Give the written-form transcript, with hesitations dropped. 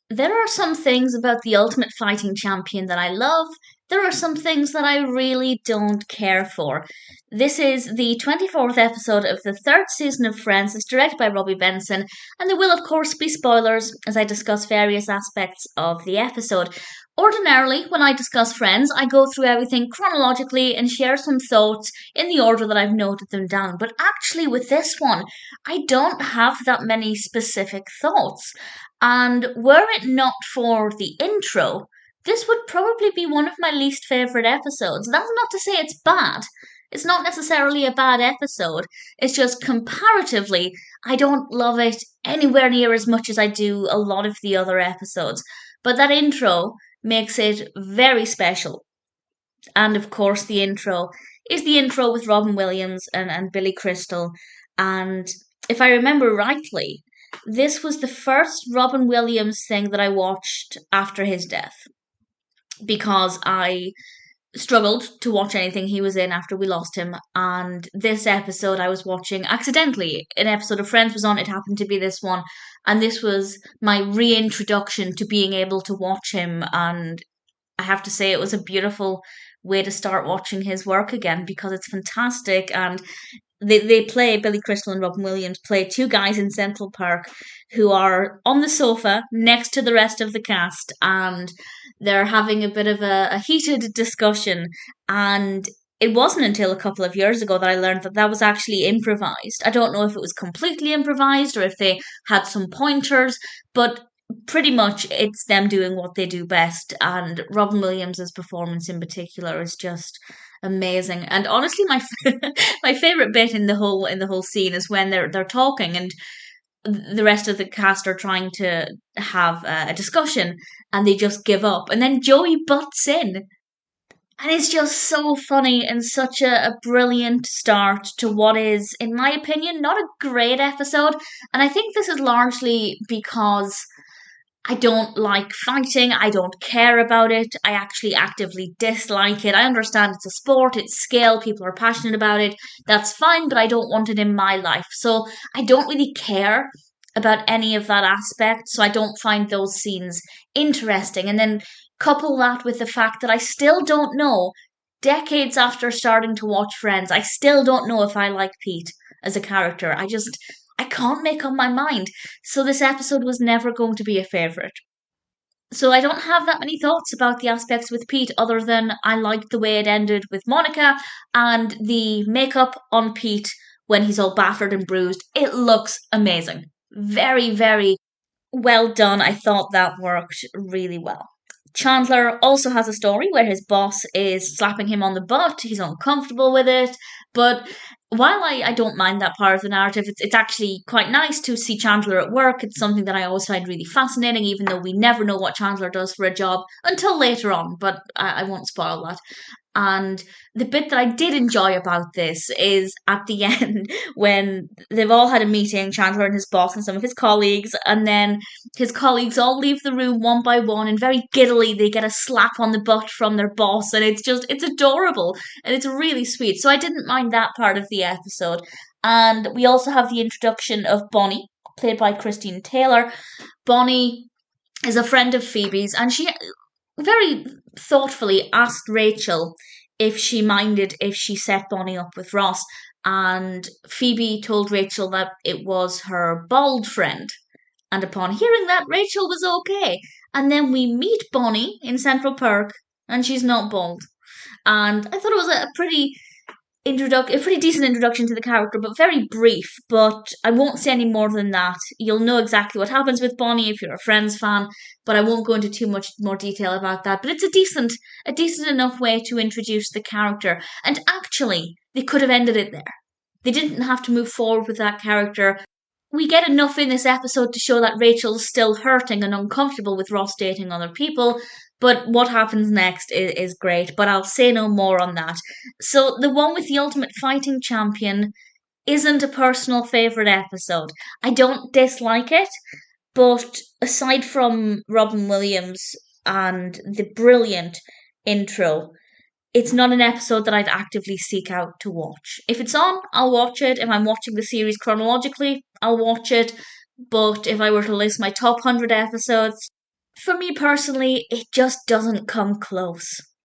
There are some things about the Ultimate Fighting Champion that I love. There are some things that I really don't care for. This is the 24th episode of the third season of Friends. It's directed by Robby Benson, and there will, of course, be spoilers as I discuss various aspects of the episode. Ordinarily, when I discuss Friends, I go through everything chronologically and share some thoughts in the order that I've noted them down. But actually, with this one, I don't have that many specific thoughts. And were it not for the intro, this would probably be one of my least favourite episodes. That's not to say it's bad. It's not necessarily a bad episode. It's just comparatively, I don't love it anywhere near as much as I do a lot of the other episodes. But that intro makes it very special. And of course, the intro is the intro with Robin Williams and Billy Crystal. And if I remember rightly, this was the first Robin Williams thing that I watched after his death because I struggled to watch anything he was in after we lost him. And this episode I was watching accidentally. An episode of Friends was on, it happened to be this one. And this was my reintroduction to being able to watch him. And I have to say, it was a beautiful way to start watching his work again because it's fantastic. And they play, Billy Crystal and Robin Williams play two guys in Central Park who are on the sofa next to the rest of the cast, and they're having a bit of a heated discussion. And it wasn't until a couple of years ago that I learned that that was actually improvised. I don't know if it was completely improvised or if they had some pointers, but pretty much it's them doing what they do best. And Robin Williams's performance in particular is just amazing. And honestly, my my favorite bit in the whole scene is when they're talking and the rest of the cast are trying to have a discussion and they just give up, and then Joey butts in. And it's just so funny and such a brilliant start to what is, in my opinion, not a great episode. And I think this is largely because I don't like fighting. I don't care about it. I actually actively dislike it. I understand it's a sport, it's skill, people are passionate about it. That's fine, but I don't want it in my life. So I don't really care about any of that aspect. So I don't find those scenes interesting. And then couple that with the fact that I still don't know, decades after starting to watch Friends, I still don't know if I like Pete as a character. I can't make up my mind. So this episode was never going to be a favourite. So I don't have that many thoughts about the aspects with Pete other than I liked the way it ended with Monica and the makeup on Pete when he's all battered and bruised. It looks amazing. Very, very well done. I thought that worked really well. Chandler also has a story where his boss is slapping him on the butt. He's uncomfortable with it. But while I don't mind that part of the narrative, it's actually quite nice to see Chandler at work. It's something that I always find really fascinating, even though we never know what Chandler does for a job until later on. But I won't spoil that. And the bit that I did enjoy about this is at the end when they've all had a meeting, Chandler and his boss and some of his colleagues, and then his colleagues all leave the room one by one, and very giddily they get a slap on the butt from their boss, and it's adorable and it's really sweet. So I didn't mind that part of the episode. And we also have the introduction of Bonnie, played by Christine Taylor. Bonnie is a friend of Phoebe's, and she very thoughtfully asked Rachel if she minded if she set Bonnie up with Ross. And Phoebe told Rachel that it was her bald friend. And upon hearing that, Rachel was okay. And then we meet Bonnie in Central Park, and she's not bald. And I thought it was a pretty decent introduction to the character, but very brief. But I won't say any more than that. You'll know exactly what happens with Bonnie if you're a Friends fan, but I won't go into too much more detail about that. But it's a decent enough way to introduce the character. And actually, they could have ended it there. They didn't have to move forward with that character. We get enough in this episode to show that Rachel's still hurting and uncomfortable with Ross dating other people, but what happens next is great, but I'll say no more on that. So, the one with the Ultimate Fighting Champion isn't a personal favourite episode. I don't dislike it, but aside from Robin Williams and the brilliant intro, it's not an episode that I'd actively seek out to watch. If it's on, I'll watch it. If I'm watching the series chronologically, I'll watch it. But if I were to list my top 100 episodes, For me personally, it just doesn't come close.